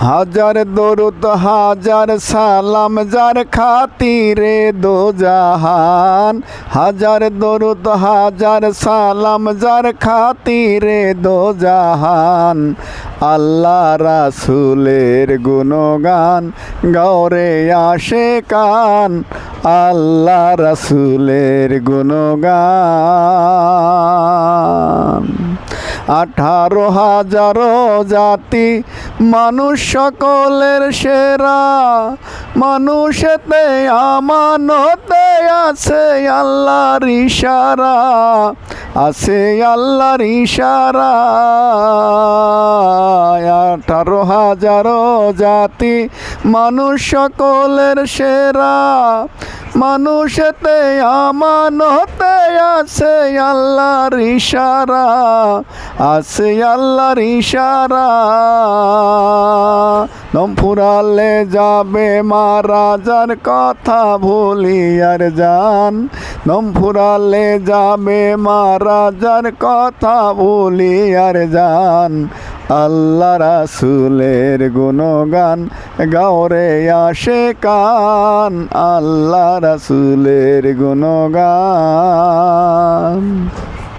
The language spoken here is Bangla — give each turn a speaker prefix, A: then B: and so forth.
A: হাজার দরুদ হাজার সালাম যার খাতিরে দো জাহান। হাজার দরুদ হাজার সালাম যার খাতিরে দো জাহান। আল্লাহ রাসূলের গুণগান গৌরে আশিকান। আল্লাহ রাসূলের গুণগান। 18,000 জাতি মানুষ সকলের সেরা। মানুষেতে আমানতে আছে আল্লাহর ইশারা। আছে আল্লাহর ইশারা। 18,000 জাতি মানুষ সকলের সেরা। মানুষেতে আমানতে আছে আল্লাহর ইশারা। আছে আল্লাহর ইশারা। দম ফুরালে যাবে মারা যার কথা ভুলি আর জান। দম ফুরালে যাবে মারা যার কথা ভুলি আর জান। আল্লাহ রাসূলের গুণগান গাওরে আশিকান। আল্লাহ রাসূলের গুণগান।